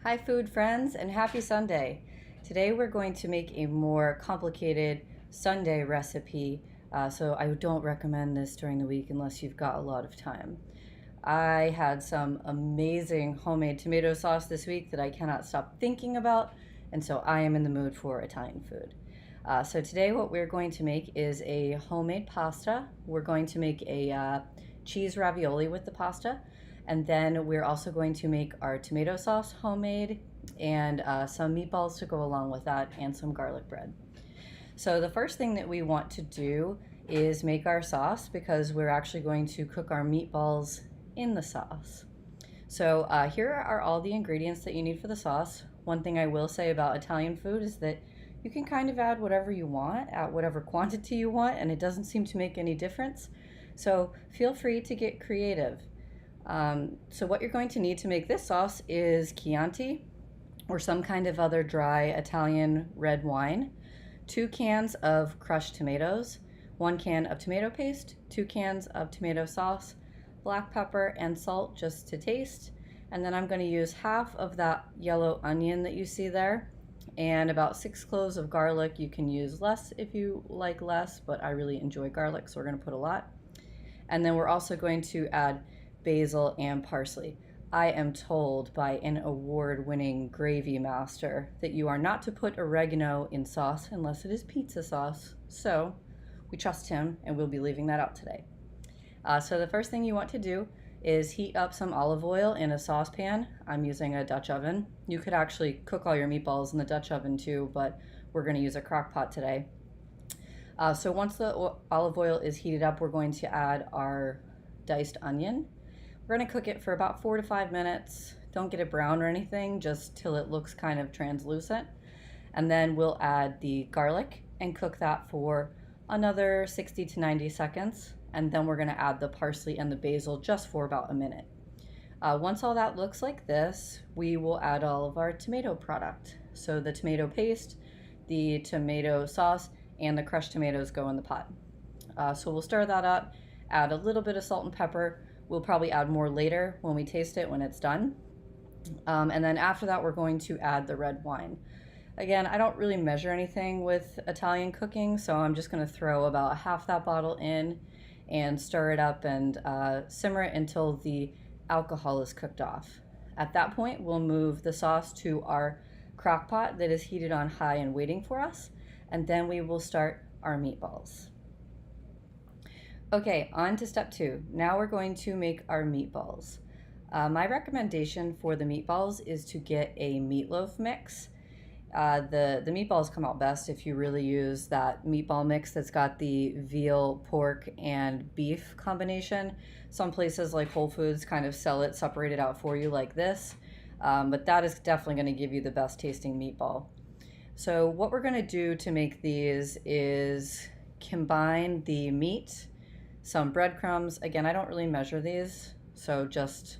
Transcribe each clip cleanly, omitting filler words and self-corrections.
Hi food friends and happy Sunday. Today we're going to make a more complicated Sunday recipe, so I don't recommend this during the week unless you've got a lot of time. I had some amazing homemade tomato sauce this week that I cannot stop thinking about, and so I am in the mood for Italian food. So today what we're going to make is a homemade pasta. We're going to make a cheese ravioli with the pasta. And then we're also going to make our tomato sauce homemade and some meatballs to go along with that and some garlic bread. So the first thing that we want to do is make our sauce because we're actually going to cook our meatballs in the sauce. So here are all the ingredients that you need for the sauce. One thing I will say about Italian food is that you can kind of add whatever you want at whatever quantity you want, and it doesn't seem to make any difference. So feel free to get creative. So what you're going to need to make this sauce is Chianti or some kind of other dry Italian red wine, 2 cans of crushed tomatoes, 1 can of tomato paste, 2 cans of tomato sauce, black pepper and salt just to taste, and then I'm going to use half of that yellow onion that you see there and about 6 cloves of garlic. You can use less if you like less, but I really enjoy garlic, so we're going to put a lot. And then we're also going to add basil and parsley. I am told by an award-winning gravy master that you are not to put oregano in sauce unless it is pizza sauce, so we trust him and we'll be leaving that out today. So the first thing you want to do is heat up some olive oil in a saucepan. I'm using a Dutch oven. You could actually cook all your meatballs in the Dutch oven too, but we're going to use a crock pot today. So once the olive oil is heated up, we're going to add our diced onion. We're going to cook it for about 4 to 5 minutes. Don't get it brown or anything, just till it looks kind of translucent. And then we'll add the garlic and cook that for another 60 to 90 seconds. And then we're going to add the parsley and the basil just for about a minute. Once all that looks like this, we will add all of our tomato product. So the tomato paste, the tomato sauce, and the crushed tomatoes go in the pot. So we'll stir that up, add a little bit of salt and pepper. We'll probably add more later when we taste it when it's done. And then after that, we're going to add the red wine. Again, I don't really measure anything with Italian cooking, so I'm just going to throw about half that bottle in and stir it up and simmer it until the alcohol is cooked off. At that point, we'll move the sauce to our crock pot that is heated on high and waiting for us, and then we will start our meatballs. Okay, on to step 2. Now we're going to make our meatballs. My recommendation for the meatballs is to get a meatloaf mix. The meatballs come out best if you really use that meatball mix that's got the veal, pork, and beef combination. Some places like Whole Foods kind of sell it separated out for you like this, but that is definitely going to give you the best tasting meatball. So what we're going to do to make these is combine the meat, some breadcrumbs. Again, I don't really measure these, so just,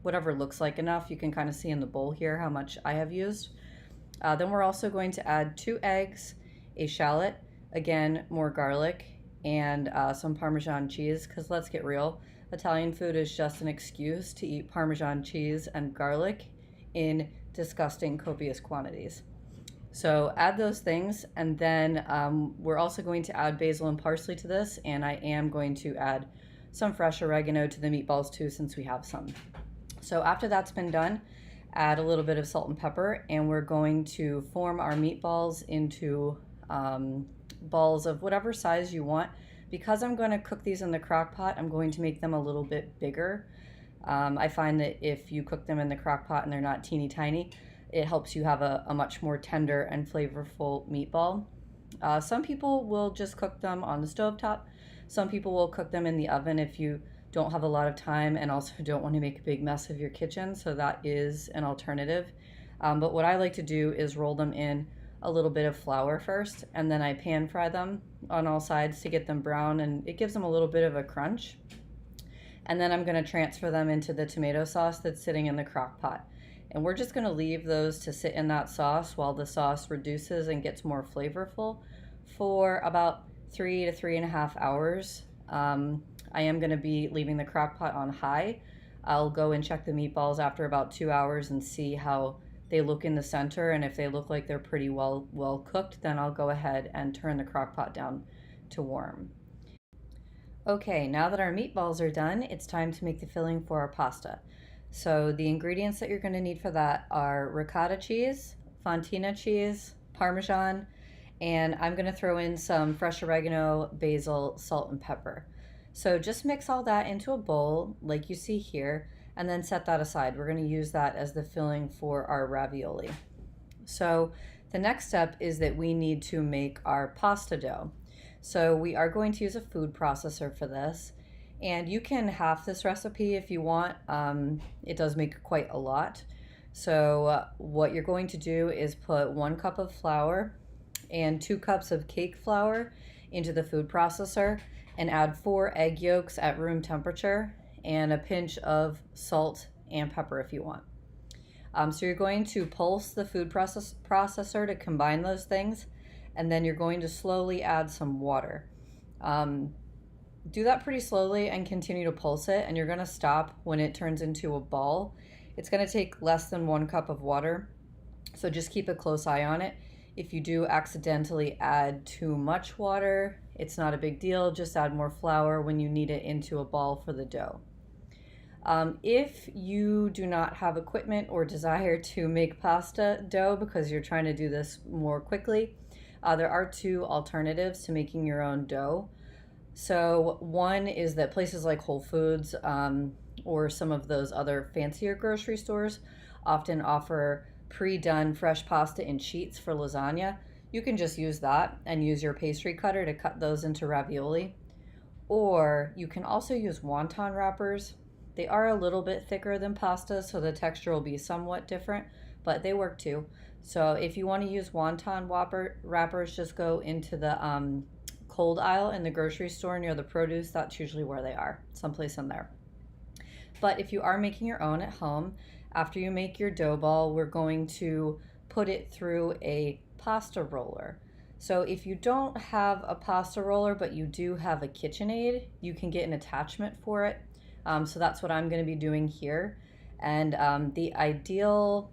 whatever looks like enough. You can kind of see in the bowl here how much I have used. Then we're also going to add 2 eggs, a shallot, again, more garlic, and some Parmesan cheese, because let's get real, Italian food is just an excuse to eat Parmesan cheese and garlic in disgusting, copious quantities. So add those things, and then we're also going to add basil and parsley to this, and I am going to add some fresh oregano to the meatballs too, since we have some. So after that's been done, add a little bit of salt and pepper, and we're going to form our meatballs into balls of whatever size you want. Because I'm going to cook these in the crock pot, I'm going to make them a little bit bigger. I find that if you cook them in the crock pot and they're not teeny tiny, it helps you have a much more tender and flavorful meatball. Some people will just cook them on the stovetop. Some people will cook them in the oven if you don't have a lot of time and also don't want to make a big mess of your kitchen, so that is an alternative. But what I like to do is roll them in a little bit of flour first, and then I pan fry them on all sides to get them brown, and it gives them a little bit of a crunch. And then I'm going to transfer them into the tomato sauce that's sitting in the crock pot. And we're just going to leave those to sit in that sauce while the sauce reduces and gets more flavorful for about 3 to 3.5 hours. I am going to be leaving the crock pot on high I'll go and check the meatballs after about 2 hours and see how they look in the center, and if they look like they're pretty well cooked, then I'll go ahead and turn the crock pot down to warm. Okay, now that our meatballs are done, it's time to make the filling for our pasta. So the ingredients that you're going to need for that are ricotta cheese, fontina cheese, parmesan, and I'm going to throw in some fresh oregano, basil, salt, and pepper. So just mix all that into a bowl like you see here, and then set that aside. We're going to use that as the filling for our ravioli. So the next step is that we need to make our pasta dough. So we are going to use a food processor for this, and you can half this recipe if you want. It does make quite a lot. So what you're going to do is put 1 cup of flour and 2 cups of cake flour into the food processor, and add 4 egg yolks at room temperature and a pinch of salt and pepper if you want. So you're going to pulse the food processor to combine those things, and then you're going to slowly add some water. Do that pretty slowly and continue to pulse it, and you're going to stop when it turns into a ball. It's going to take less than 1 cup of water, so just keep a close eye on it. If you do accidentally add too much water, it's not a big deal. Just add more flour when you knead it into a ball for the dough. If you do not have equipment or desire to make pasta dough because you're trying to do this more quickly, there are 2 alternatives to making your own dough. So one is that places like Whole Foods or some of those other fancier grocery stores often offer pre-done fresh pasta in sheets for lasagna. You can just use that and use your pastry cutter to cut those into ravioli. Or you can also use wonton wrappers. They are a little bit thicker than pasta, so the texture will be somewhat different, but they work too. So if you want to use wonton wrappers, just go into the cold aisle in the grocery store near the produce. That's usually where they are, someplace in there. But if you are making your own at home, after you make your dough ball, we're going to put it through a pasta roller. So if you don't have a pasta roller, but you do have a KitchenAid, you can get an attachment for it. So that's what I'm going to be doing here. And the ideal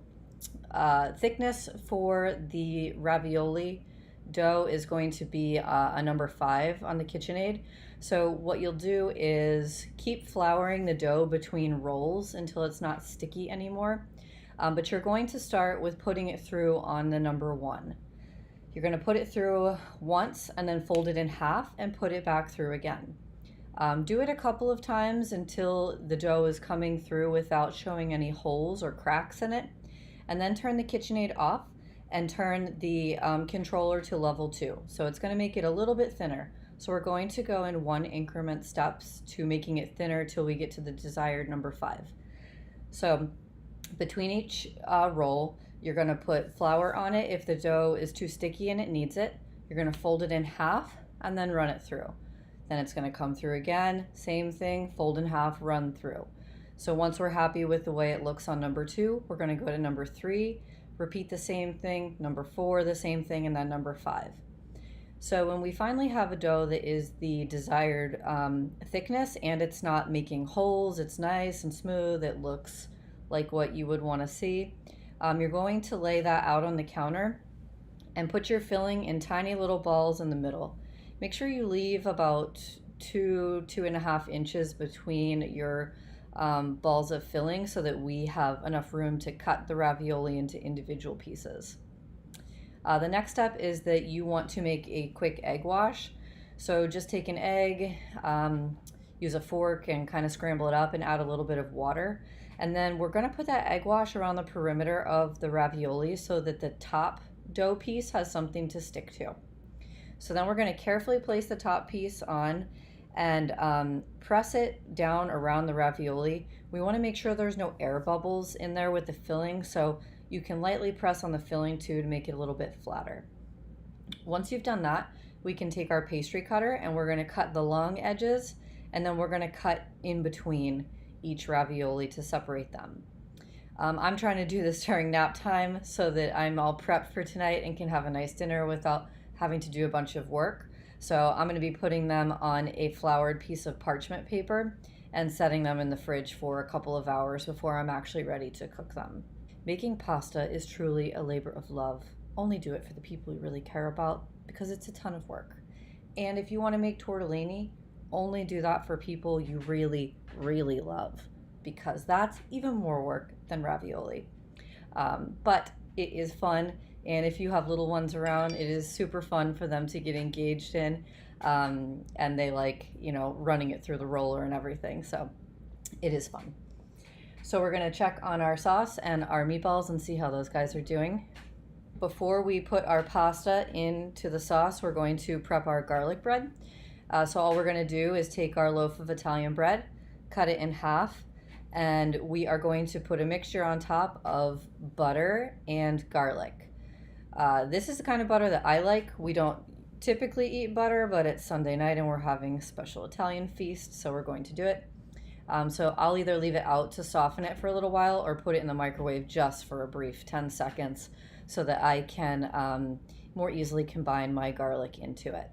thickness for the ravioli dough is going to be a number 5 on the KitchenAid. So what you'll do is keep flouring the dough between rolls until it's not sticky anymore. But you're going to start with putting it through on the number 1. You're going to put it through once and then fold it in half and put it back through again. Do it a couple of times until the dough is coming through without showing any holes or cracks in it. And then turn the KitchenAid off and turn the controller to level 2. So it's going to make it a little bit thinner. So we're going to go in 1 increment steps to making it thinner till we get to the desired number 5. So between each roll, you're going to put flour on it if the dough is too sticky and it needs it. You're going to fold it in half and then run it through. Then it's going to come through again, same thing, fold in half, run through. So once we're happy with the way it looks on number 2, we're going to go to number 3, repeat the same thing, number 4, the same thing, and then number 5. So when we finally have a dough that is the desired thickness and it's not making holes, it's nice and smooth, it looks like what you would want to see, you're going to lay that out on the counter and put your filling in tiny little balls in the middle. Make sure you leave about 2.5 inches between your balls of filling so that we have enough room to cut the ravioli into individual pieces. The next step is that you want to make a quick egg wash. So just take an egg, use a fork and kind of scramble it up and add a little bit of water. And then we're going to put that egg wash around the perimeter of the ravioli so that the top dough piece has something to stick to. So then we're going to carefully place the top piece on and press it down around the ravioli. We want to make sure there's no air bubbles in there with the filling, so you can lightly press on the filling too to make it a little bit flatter. Once you've done that, we can take our pastry cutter and we're going to cut the long edges, and then we're going to cut in between each ravioli to separate them. I'm trying to do this during nap time so that I'm all prepped for tonight and can have a nice dinner without having to do a bunch of work. So I'm going to be putting them on a floured piece of parchment paper, and setting them in the fridge for a couple of hours before I'm actually ready to cook them. Making pasta is truly a labor of love. Only do it for the people you really care about because it's a ton of work. And if you want to make tortellini, only do that for people you really, really love because that's even more work than ravioli. But it is fun, and if you have little ones around, it is super fun for them to get engaged in, and they like, running it through the roller and everything, so it is fun. So we're going to check on our sauce and our meatballs and see how those guys are doing. Before we put our pasta into the sauce, we're going to prep our garlic bread. So all we're going to do is take our loaf of Italian bread, cut it in half, and we are going to put a mixture on top of butter and garlic. This is the kind of butter that I like. We don't typically eat butter, but it's Sunday night and we're having a special Italian feast, so we're going to do it. So I'll either leave it out to soften it for a little while or put it in the microwave just for a brief 10 seconds so that I can more easily combine my garlic into it.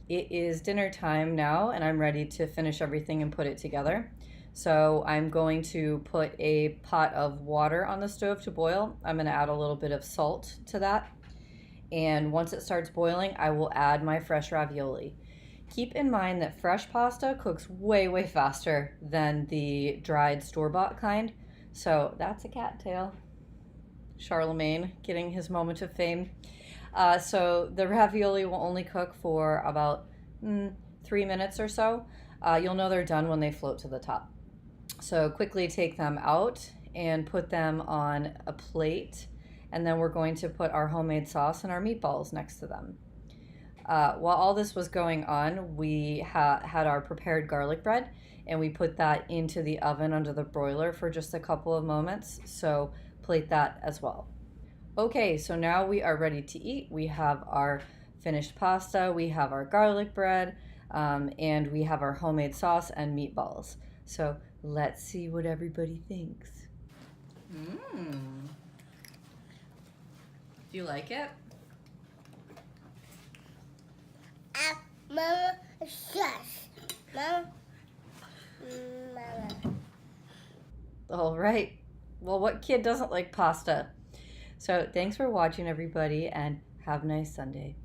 It is dinner time now and I'm ready to finish everything and put it together. So I'm going to put a pot of water on the stove to boil. I'm going to add a little bit of salt to that. And once it starts boiling, I will add my fresh ravioli. Keep in mind that fresh pasta cooks way, way faster than the dried store-bought kind. So that's a cattail. Charlemagne getting his moment of fame. So the ravioli will only cook for about 3 minutes or so. You'll know they're done when they float to the top. So quickly take them out and put them on a plate. And then we're going to put our homemade sauce and our meatballs next to them. While all this was going on, we had our prepared garlic bread and we put that into the oven under the broiler for just a couple of moments. So plate that as well. Okay, so now we are ready to eat. We have our finished pasta, we have our garlic bread, and we have our homemade sauce and meatballs. So let's see what everybody thinks. Do you like it? Mama, shush. Mama. Mama. All right. Well, what kid doesn't like pasta? So thanks for watching, everybody, and have a nice Sunday.